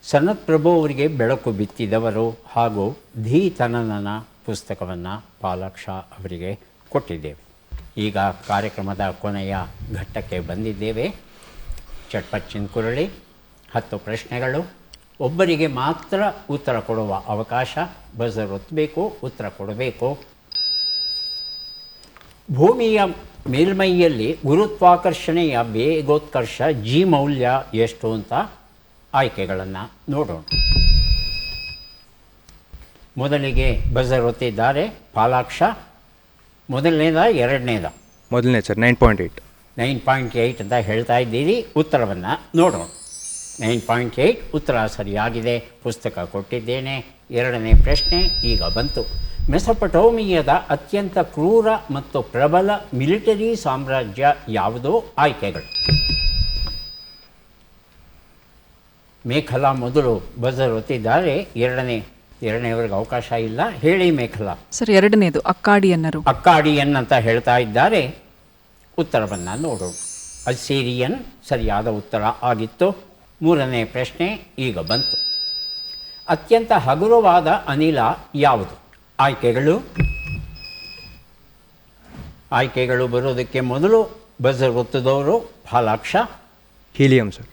Speaker 1: ಸನತ್ ಪ್ರಭು ಅವರಿಗೆ ಬೆಳಕು ಬಿತ್ತಿದವರು ಹಾಗೂ ಧೀತನನ ಪುಸ್ತಕವನ್ನು ಪಾಲಾಕ್ಷ ಅವರಿಗೆ ಕೊಟ್ಟಿದ್ದೇವೆ. ಈಗ ಕಾರ್ಯಕ್ರಮದ ಕೊನೆಯ ಘಟ್ಟಕ್ಕೆ ಬಂದಿದ್ದೇವೆ. ಚಟ್ಪಚ್ಚಿನ ಕುರಳಿ 10 ಪ್ರಶ್ನೆಗಳು. ಒಬ್ಬರಿಗೆ ಮಾತ್ರ ಉತ್ತರ ಕೊಡುವ ಅವಕಾಶ. ಬಜರ್ ಒತ್ತಬೇಕು, ಉತ್ತರ ಕೊಡಬೇಕು. ಭೂಮಿಯ ಮೇಲ್ಮೈಯಲ್ಲಿ ಗುರುತ್ವಾಕರ್ಷಣೆಯ ವೇಗೋತ್ಕರ್ಷ ಜಿ ಮೌಲ್ಯ ಎಷ್ಟು ಅಂತ ಆಯ್ಕೆಗಳನ್ನು ನೋಡೋಣ. ಮೊದಲಿಗೆ ಬಜರ್ ಒತ್ತಿದ್ದಾರೆ ಪಾಲಾಕ್ಷ. ಮೊದಲನೇದ, ಎರಡನೇದ?
Speaker 5: ಮೊದಲನೇ ಸರ್ 9.8.
Speaker 1: 9.8 ಅಂತ ಹೇಳ್ತಾ ಇದ್ದೀರಿ. ಉತ್ತರವನ್ನು ನೋಡೋಣ. 9.8 ಉತ್ತರ ಸರಿಯಾಗಿದೆ. ಪುಸ್ತಕ ಕೊಟ್ಟಿದ್ದೇನೆ. ಎರಡನೇ ಪ್ರಶ್ನೆ ಈಗ ಬಂತು. ಮೆಸೊಪಟೋಮಿಯಾದ ಅತ್ಯಂತ ಕ್ರೂರ ಮತ್ತು ಪ್ರಬಲ ಮಿಲಿಟರಿ ಸಾಮ್ರಾಜ್ಯ ಯಾವುದು? ಆಯ್ಕೆಗಳು. ಮೇಖಲಾ ಮೊದಲು ಬಜರ್ ಒತ್ತಿದ್ದಾರೆ. ಎರಡನೇವರೆಗೆ ಅವಕಾಶ ಇಲ್ಲ. ಹೇಳಿ ಮೇಖಲಾ.
Speaker 2: ಸರ್, 2ನೇದು ಅಕ್ಕಾಡಿಯನ್ನರು.
Speaker 1: ಅಕ್ಕಾಡಿಯನ್ ಅಂತ ಹೇಳ್ತಾ ಇದ್ದಾರೆ. ಉತ್ತರವನ್ನು ನೋಡೋಣ. ಅಸ್ಸೀರಿಯನ್ ಸರಿಯಾದ ಉತ್ತರ ಆಗಿತ್ತು. ಮೂರನೇ ಪ್ರಶ್ನೆ ಈಗ ಬಂತು. ಅತ್ಯಂತ ಹಗುರವಾದ ಅನಿಲ ಯಾವುದು? ಆಯ್ಕೆಗಳು ಬರೋದಕ್ಕೆ ಮೊದಲು ಬಜರ್ ಒತ್ತಿದವರು ಪಾಲಾಕ್ಷ.
Speaker 5: Helium sir.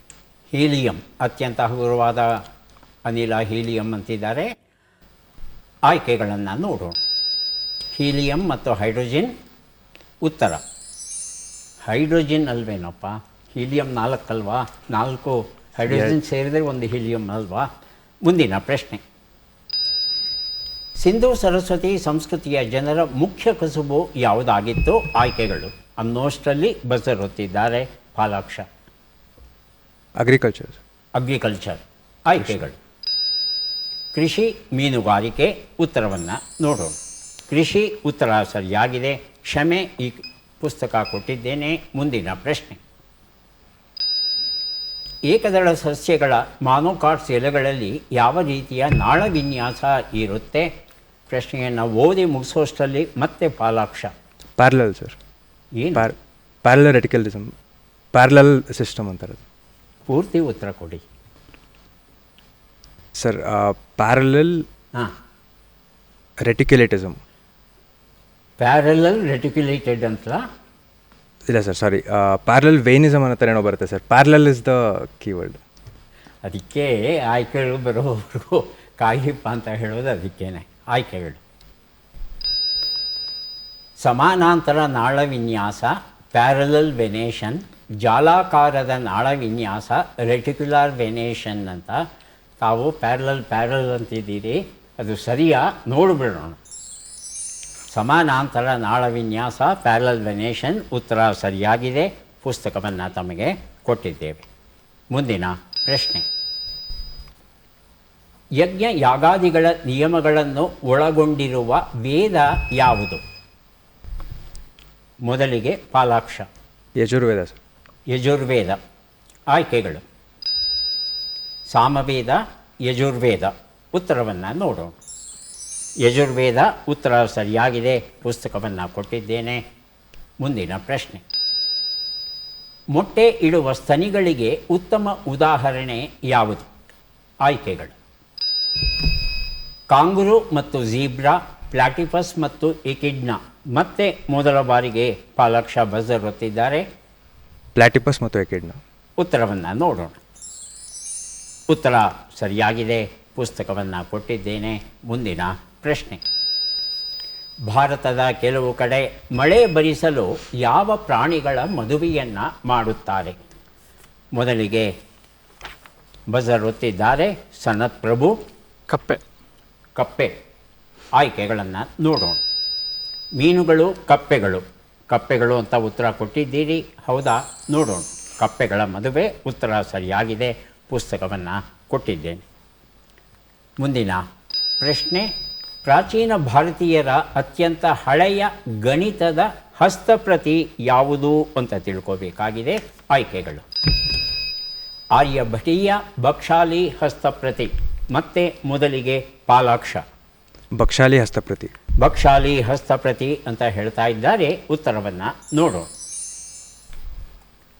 Speaker 1: ಹೀಲಿಯಂ ಅತ್ಯಂತ ಹಗುರವಾದ ಅನಿಲ ಹೀಲಿಯಂ ಅಂತಿದ್ದಾರೆ. ಆಯ್ಕೆಗಳನ್ನು ನೋಡೋಣ. ಹೀಲಿಯಂ ಮತ್ತು ಹೈಡ್ರೋಜಿನ್. ಉತ್ತರ ಹೈಡ್ರೋಜಿನ್ ಅಲ್ವೇನಪ್ಪ? ಹೀಲಿಯಂ 4 ಅಲ್ವಾ? 4 ಹೈಡ್ರೋಜಿನ್ ಸೇರಿದರೆ ಒಂದು ಹೀಲಿಯಂ ಅಲ್ವಾ? ಮುಂದಿನ ಪ್ರಶ್ನೆ. ಸಿಂಧೂ ಸರಸ್ವತಿ ಸಂಸ್ಕೃತಿಯ ಜನರ ಮುಖ್ಯ ಕಸುಬು ಯಾವುದಾಗಿತ್ತು? ಆಯ್ಕೆಗಳು. ಅನ್ನೋಷ್ಟರಲ್ಲಿ ಬಜರ್ ಒತ್ತಿದ್ದಾರೆ ಪಾಲಾಕ್ಷ. ಅಗ್ರಿಕಲ್ಚರ್. ಆಯ್ಕೆಗಳು. ಕೃಷಿ, ಮೀನುಗಾರಿಕೆ. ಉತ್ತರವನ್ನು ನೋಡೋಣ. ಕೃಷಿ ಉತ್ತರ ಸರಿಯಾಗಿದೆ. ಕ್ಷಮೆ, ಈ ಪುಸ್ತಕ ಕೊಟ್ಟಿದ್ದೇನೆ. ಮುಂದಿನ ಪ್ರಶ್ನೆ. ಏಕದಳ ಸಸ್ಯಗಳ ಮಾನೋಕಾಟ್ಸ್ ಎಲೆಗಳಲ್ಲಿ ಯಾವ ರೀತಿಯ ನಾಳ ವಿನ್ಯಾಸ ಇರುತ್ತೆ? ಪ್ರಶ್ನೆಯನ್ನು ಓದಿ ಮುಗಿಸೋಷ್ಟರಲ್ಲಿ ಮತ್ತೆ ಪಾಲಾಕ್ಷ.
Speaker 5: Parallel sir.
Speaker 1: ಏನು?
Speaker 5: ಪ್ಯಾರಲಲ್ ರೆಟಿಕಲಿಸಮ್, ಪ್ಯಾರಲಲ್ ಸಿಸ್ಟಮ್ ಅಂತಾರೆ
Speaker 1: ಪೂರ್ತಿ ಉತ್ತರ ಕೊಡಿ
Speaker 5: sir. Parallel reticulatism.
Speaker 1: Parallel reticulated ಅಂತ
Speaker 5: ಇಲ್ಲ ಸರ್, ಸಾರಿ, ಪ್ಯಾರಲಲ್ ವೇನಿಸಮ್ ಅನ್ನೋ ಥರ ಏನೋ ಬರುತ್ತೆ sir. Parallel is the keyword.
Speaker 1: ಅದಕ್ಕೆ ಆಯ್ಕೆಗಳು ಬರೋವರೆಗೂ ಕಾಯಿಪ್ಪ ಅಂತ ಹೇಳೋದು ಅದಕ್ಕೇನೆ. ಆಯ್ಕೆಗಳು. ಸಮಾನಾಂತರ ನಾಳ ವಿನ್ಯಾಸ, ಪ್ಯಾರಲಲ್ ವೆನೇಷನ್, ಜಾಲಾಕಾರದ ನಾಳ ವಿನ್ಯಾಸ ರೆಟಿಕ್ಯುಲರ್ ವೆನೇಷನ್ ಅಂತ. ತಾವು ಪ್ಯಾರಲಲ್ ಅಂತಿದ್ದೀರಿ, ಅದು ಸರಿಯಾ ನೋಡಿಬಿಡೋಣ. ಸಮಾನಾಂತರ ನಾಳ ವಿನ್ಯಾಸ ಪ್ಯಾರಲಲ್ ವೆನೇಷನ್, ಉತ್ತರ ಸರಿಯಾಗಿದೆ. ಪುಸ್ತಕವನ್ನು ತಮಗೆ ಕೊಟ್ಟಿದ್ದೇವೆ. ಮುಂದಿನ ಪ್ರಶ್ನೆ. ಯಜ್ಞ ಯಾಗಾದಿಗಳ ನಿಯಮಗಳನ್ನು ಒಳಗೊಂಡಿರುವ ವೇದ ಯಾವುದು? ಮೊದಲಿಗೆ ಪಾಲಾಕ್ಷ.
Speaker 5: ಯಜುರ್ವೇದ ಸರ್.
Speaker 1: ಯಜುರ್ವೇದ. ಆಯ್ಕೆಗಳು: ಸಾಮವೇದ, ಯಜುರ್ವೇದ. ಉತ್ತರವನ್ನು ನೋಡೋಣ. ಯಜುರ್ವೇದ ಉತ್ತರ ಸರಿಯಾಗಿದೆ. ಪುಸ್ತಕವನ್ನು ಕೊಟ್ಟಿದ್ದೇನೆ. ಮುಂದಿನ ಪ್ರಶ್ನೆ. ಮೊಟ್ಟೆ ಇಡುವ ಸ್ತನಿಗಳಿಗೆ ಉತ್ತಮ ಉದಾಹರಣೆ ಯಾವುದು? ಆಯ್ಕೆಗಳು: ಕಾಂಗುರು ಮತ್ತು ಝೀಬ್ರಾ, ಪ್ಲಾಟಿಪಸ್ ಮತ್ತು ಎಕಿಡ್ನಾ. ಮತ್ತೆ ಮೊದಲ ಬಾರಿಗೆ ಪಾಲಾಕ್ಷ ಬಜರ್ ಒತ್ತಿದ್ದಾರೆ.
Speaker 5: ಪ್ಲಾಟಿಪಸ್ ಮತ್ತು ಎಕಿಡ್ನಾ.
Speaker 1: ಉತ್ತರವನ್ನು ನೋಡೋಣ. ಉತ್ತರ ಸರಿಯಾಗಿದೆ. ಪುಸ್ತಕವನ್ನು ಕೊಟ್ಟಿದ್ದೇನೆ. ಮುಂದಿನ ಪ್ರಶ್ನೆ. ಭಾರತದ ಕೆಲವು ಕಡೆ ಮಳೆ ಬರಿಸಲು ಯಾವ ಪ್ರಾಣಿಗಳ ಮದುವೆಯನ್ನು ಮಾಡುತ್ತಾರೆ? ಮೊದಲಿಗೆ ಬಜರ್ ಒತ್ತಿದ್ದಾರೆ ಸನತ್ ಪ್ರಭು. ಕಪ್ಪೆ. ಆಯ್ಕೆಗಳನ್ನು ನೋಡೋಣ. ಮೀನುಗಳು, ಕಪ್ಪೆಗಳು ಅಂತ ಉತ್ತರ ಕೊಟ್ಟಿದ್ದೀರಿ. ಹೌದಾ? ನೋಡೋಣ. ಕಪ್ಪೆಗಳ ಮದುವೆ ಉತ್ತರ ಸರಿಯಾಗಿದೆ. ಪುಸ್ತಕವನ್ನು ಕೊಟ್ಟಿದ್ದೇನೆ. ಮುಂದಿನ ಪ್ರಶ್ನೆ. ಪ್ರಾಚೀನ ಭಾರತೀಯರ ಅತ್ಯಂತ ಹಳೆಯ ಗಣಿತದ ಹಸ್ತಪ್ರತಿ ಯಾವುದು ಅಂತ ತಿಳ್ಕೋಬೇಕಾಗಿದೆ. ಆಯ್ಕೆಗಳು: ಆರ್ಯಭಟೀಯ, ಬಕ್ಷಾಲಿ ಹಸ್ತಪ್ರತಿ. ಮತ್ತೆ ಮೊದಲಿಗೆ ಪಾಲಾಕ್ಷ. ಬಕ್ಷಾಲಿ ಹಸ್ತಪ್ರತಿ ಅಂತ ಹೇಳ್ತಾ ಇದ್ದಾರೆ. ಉತ್ತರವನ್ನು ನೋಡೋಣ.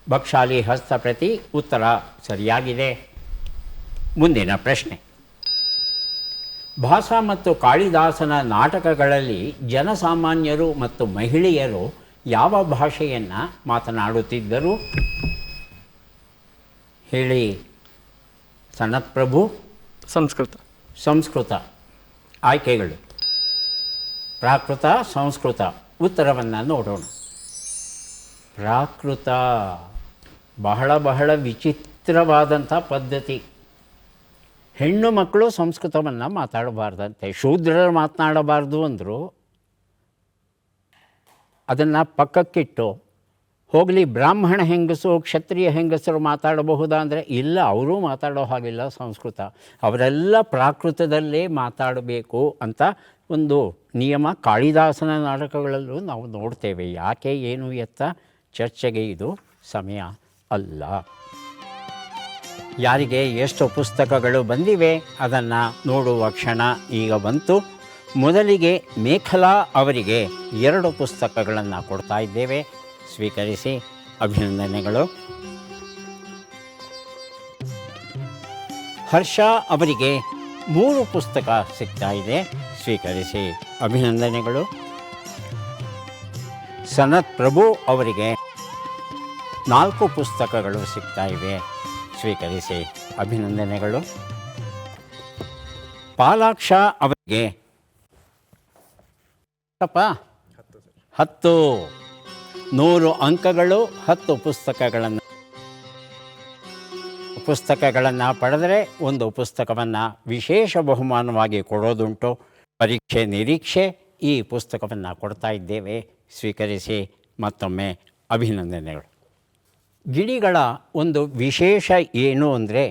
Speaker 1: ಬಕ್ಷಾಲಿ ಹಸ್ತಪ್ರತಿ ಉತ್ತರ ಸರಿಯಾಗಿದೆ. ಮುಂದಿನ ಪ್ರಶ್ನೆ. ಭಾಸ ಮತ್ತು ಕಾಳಿದಾಸನ ನಾಟಕಗಳಲ್ಲಿ ಜನಸಾಮಾನ್ಯರು ಮತ್ತು ಮಹಿಳೆಯರು ಯಾವ ಭಾಷೆಯನ್ನು ಮಾತನಾಡುತ್ತಿದ್ದರು? ಹೇಳಿ ಸನತ್ ಪ್ರಭು. ಸಂಸ್ಕೃತ. ಆಯ್ಕೆಗಳು: ಪ್ರಾಕೃತ, ಸಂಸ್ಕೃತ. ಉತ್ತರವನ್ನು ನೋಡೋಣ. ಪ್ರಾಕೃತ ಬಹಳ ವಿಚಿತ್ರವಾದಂಥ ಪದ್ಧತಿ. ಹೆಣ್ಣು ಮಕ್ಕಳು ಸಂಸ್ಕೃತವನ್ನು ಮಾತಾಡಬಾರ್ದಂತೆ. ಶೂದ್ರರು ಮಾತನಾಡಬಾರ್ದು ಅಂದರು. ಅದನ್ನು ಪಕ್ಕಕ್ಕಿಟ್ಟು ಹೋಗಲಿ ಬ್ರಾಹ್ಮಣ ಹೆಂಗಸು, ಕ್ಷತ್ರಿಯ ಹೆಂಗಸರು ಮಾತಾಡಬಹುದಾ ಅಂದರೆ ಇಲ್ಲ, ಅವರೂ ಮಾತಾಡೋ ಹಾಗಿಲ್ಲ ಸಂಸ್ಕೃತ. ಅವರೆಲ್ಲ ಪ್ರಾಕೃತದಲ್ಲೇ ಮಾತಾಡಬೇಕು ಅಂತ ಒಂದು ನಿಯಮ ಕಾಳಿದಾಸನ ನಾಟಕಗಳಲ್ಲೂ ನಾವು ನೋಡ್ತೇವೆ. ಯಾಕೆ ಏನು ಎತ್ತ ಚರ್ಚೆಗೆ ಇದು ಸಮಯ ಅಲ್ಲ. ಯಾರಿಗೆ ಎಷ್ಟು ಪುಸ್ತಕಗಳು ಬಂದಿವೆ ಅದನ್ನು ನೋಡುವ ಕ್ಷಣ ಈಗ ಬಂತು. ಮೊದಲಿಗೆ ಮೇಖಲಾ ಅವರಿಗೆ 2 ಪುಸ್ತಕಗಳನ್ನು ಕೊಡ್ತಾ ಇದ್ದೇವೆ. ಸ್ವೀಕರಿಸಿ. ಅಭಿನಂದನೆಗಳು. ಹರ್ಷ ಅವರಿಗೆ 3 ಪುಸ್ತಕ ಸಿಗ್ತಾ ಇದೆ. ಸ್ವೀಕರಿಸಿ. ಅಭಿನಂದನೆಗಳು. ಸನತ್ ಪ್ರಭು ಅವರಿಗೆ 4 ಪುಸ್ತಕಗಳು ಸಿಗ್ತಾ ಇವೆ. ಸ್ವೀಕರಿಸಿ. ಅಭಿನಂದನೆಗಳು. ಪಾಲಾಕ್ಷ ಅವರಿಗೆ 100 ಅಂಕಗಳು, 10 ಪುಸ್ತಕಗಳನ್ನು ಪಡೆದರೆ 1 ಪುಸ್ತಕವನ್ನು ವಿಶೇಷ ಬಹುಮಾನವಾಗಿ ಕೊಡೋದುಂಟು. ಪರೀಕ್ಷೆ ನಿರೀಕ್ಷೆ ಈ ಪುಸ್ತಕವನ್ನು ಕೊಡ್ತಾ ಇದ್ದೇವೆ. ಸ್ವೀಕರಿಸಿ. ಮತ್ತೊಮ್ಮೆ ಅಭಿನಂದನೆಗಳು. ಗಿಣಿಗಳ ಒಂದು ವಿಶೇಷ ಏನು ಅಂದರೆ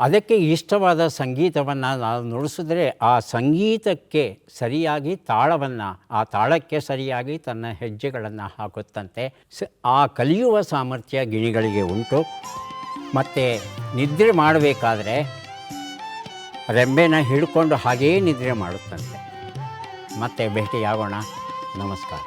Speaker 1: ಅದಕ್ಕೆ ಇಷ್ಟವಾದ ಸಂಗೀತವನ್ನು ನಾವು ನುಡಿಸಿದ್ರೆ ಆ ಸಂಗೀತಕ್ಕೆ ಸರಿಯಾಗಿ ತಾಳವನ್ನು, ಆ ತಾಳಕ್ಕೆ ಸರಿಯಾಗಿ ತನ್ನ ಹೆಜ್ಜೆಗಳನ್ನು ಹಾಕುತ್ತಂತೆ. ಆ ಕಲಿಯುವ ಸಾಮರ್ಥ್ಯ ಗಿಣಿಗಳಿಗೆ ಉಂಟು. ಮತ್ತು ನಿದ್ರೆ ಮಾಡಬೇಕಾದ್ರೆ ರೆಂಬೆನ ಹಿಡ್ಕೊಂಡು ಹಾಗೇ ನಿದ್ರೆ ಮಾಡುತ್ತಂತೆ. ಮತ್ತೆ ಭೇಟಿಯಾಗೋಣ. ನಮಸ್ಕಾರ.